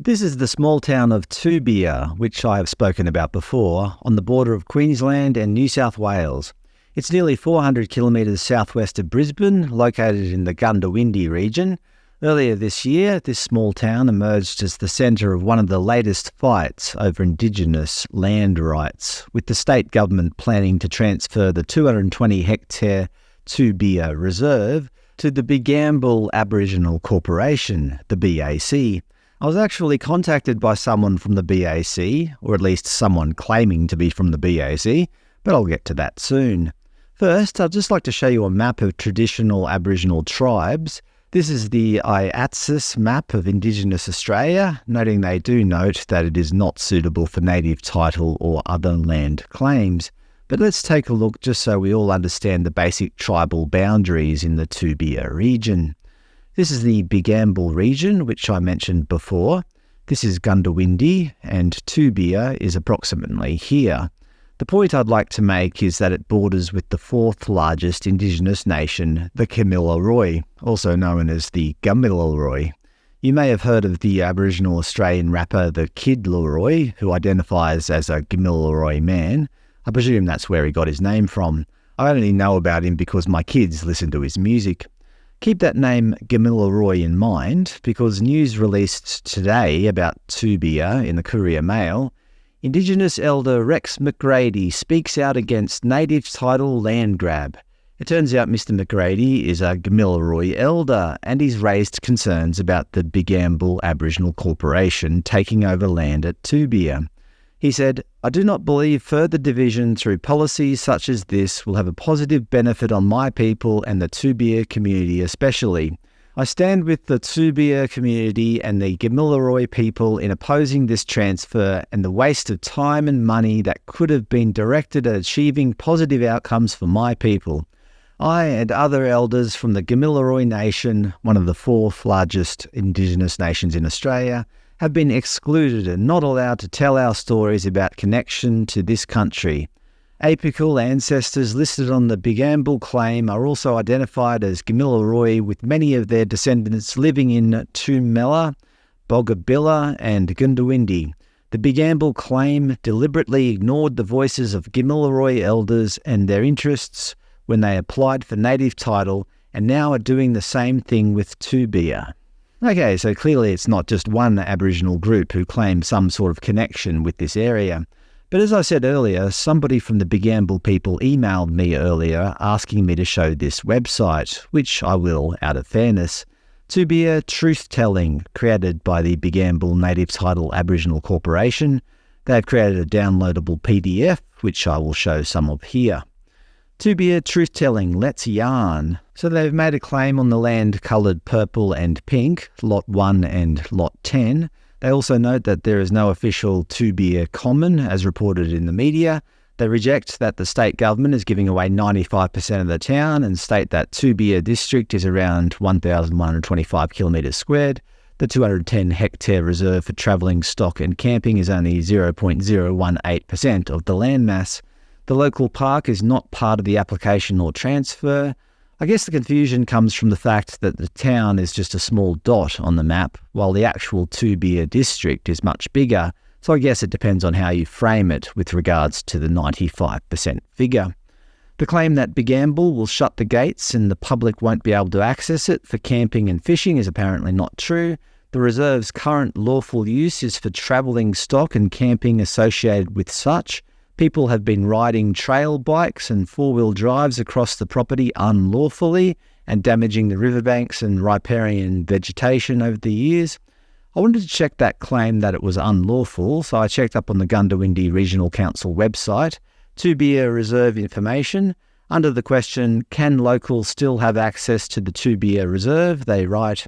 This is the small town of Toobeah, which I have spoken about before, on the border of Queensland and New South Wales. It's nearly 400 kilometres southwest of Brisbane, located in the Goondiwindi region. Earlier this year, this small town emerged as the centre of one of the latest fights over Indigenous land rights, with the state government planning to transfer the 220-hectare Toobeah Reserve to the Bigambul Aboriginal Corporation, the BAC. I was actually contacted by someone from the BAC, or at least someone claiming to be from the BAC, but I'll get to that soon. First, I'd just like to show you a map of traditional Aboriginal tribes. This is the AIATSIS map of Indigenous Australia, noting they do note that it is not suitable for native title or other land claims. But let's take a look just so we all understand the basic tribal boundaries in the Toobeah region. This is the Bigambul region, which I mentioned before. This is Goondiwindi, and Toobeah is approximately here. The point I'd like to make is that it borders with the fourth largest Indigenous nation, the Kamilaroi, also known as the Gamilaroi. You may have heard of the Aboriginal Australian rapper, the Kid Laroi, who identifies as a Gamilaroi man. I presume that's where he got his name from. I only know about him because my kids listen to his music. Keep that name Gamilaroi in mind, because news released today about Toobeah in the Courier Mail. Indigenous elder Rex McGrady speaks out against native title land grab. It turns out Mr McGrady is a Gamilaroi elder, and he's raised concerns about the Bigambul Aboriginal Corporation taking over land at Toobeah. He said, "I do not believe further division through policies such as this will have a positive benefit on my people and the Toobeah community especially. I stand with the Toobeah community and the Gamilaroi people in opposing this transfer and the waste of time and money that could have been directed at achieving positive outcomes for my people. I and other elders from the Gamilaroi Nation, one of the fourth largest Indigenous nations in Australia, have been excluded and not allowed to tell our stories about connection to this country. Apical ancestors listed on the Bigambul claim are also identified as Gamilaroi, with many of their descendants living in Toomelah, Boggabilla and Goondiwindi. The Bigambul claim deliberately ignored the voices of Gamilaroi elders and their interests when they applied for native title, and now are doing the same thing with Toobeah." Okay, so clearly it's not just one Aboriginal group who claims some sort of connection with this area. But as I said earlier, somebody from the Bigambul people emailed me earlier asking me to show this website, which I will out of fairness. Toobeah Truth Telling, created by the Bigambul Native Title Aboriginal Corporation. They've created a downloadable PDF, which I will show some of here. Toobeah Truth Telling, let's yarn. So they've made a claim on the land coloured purple and pink, Lot 1 and Lot 10. They also note that there is no official Toobeah Common, as reported in the media. They reject that the state government is giving away 95% of the town and state that Toobeah district is around 1,125 kilometres squared. The 210-hectare reserve for travelling stock and camping is only 0.018% of the landmass. The local park is not part of the application or transfer. I guess the confusion comes from the fact that the town is just a small dot on the map, while the actual Toobeah district is much bigger, so I guess it depends on how you frame it with regards to the 95% figure. The claim that Bigambul will shut the gates and the public won't be able to access it for camping and fishing is apparently not true. The reserve's current lawful use is for travelling stock and camping associated with such. People have been riding trail bikes and four-wheel drives across the property unlawfully and damaging the riverbanks and riparian vegetation over the years. I wanted to check that claim that it was unlawful, so I checked up on the Goondiwindi Regional Council website, Toobeah Reserve information. Under the question, can locals still have access to the Toobeah Reserve, they write,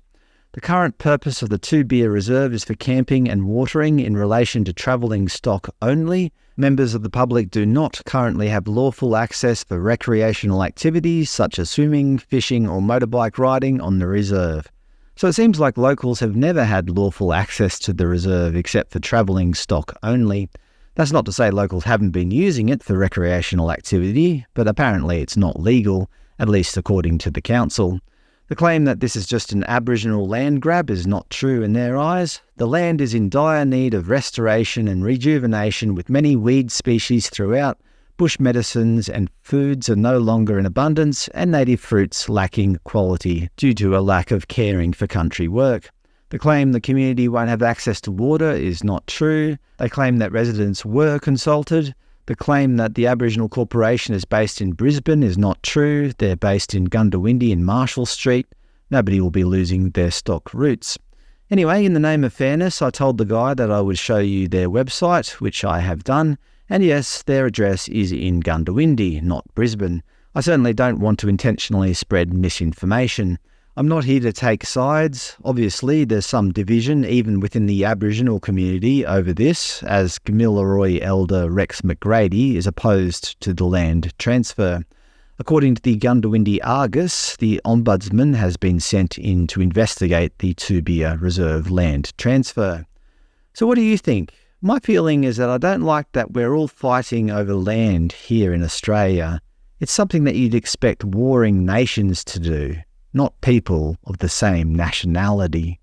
"The current purpose of the Toobeah Reserve is for camping and watering in relation to travelling stock only. Members of the public do not currently have lawful access for recreational activities such as swimming, fishing or motorbike riding on the reserve." So it seems like locals have never had lawful access to the reserve except for travelling stock only. That's not to say locals haven't been using it for recreational activity, but apparently it's not legal, at least according to the council. The claim that this is just an Aboriginal land grab is not true in their eyes. The land is in dire need of restoration and rejuvenation, with many weed species throughout, bush medicines and foods are no longer in abundance, and native fruits lacking quality due to a lack of caring for country work. The claim the community won't have access to water is not true. They claim that residents were consulted. The claim that the Aboriginal Corporation is based in Brisbane is not true. They're based in Goondiwindi in Marshall Street. Nobody will be losing their stock roots. Anyway, in the name of fairness, I told the guy that I would show you their website, which I have done. And yes, their address is in Goondiwindi, not Brisbane. I certainly don't want to intentionally spread misinformation. I'm not here to take sides. Obviously, there's some division even within the Aboriginal community over this, as Kamilaroi elder Rex McGrady is opposed to the land transfer. According to the Goondiwindi Argus, the Ombudsman has been sent in to investigate the Toobeah Reserve land transfer. So what do you think? My feeling is that I don't like that we're all fighting over land here in Australia. It's something that you'd expect warring nations to do, not people of the same nationality.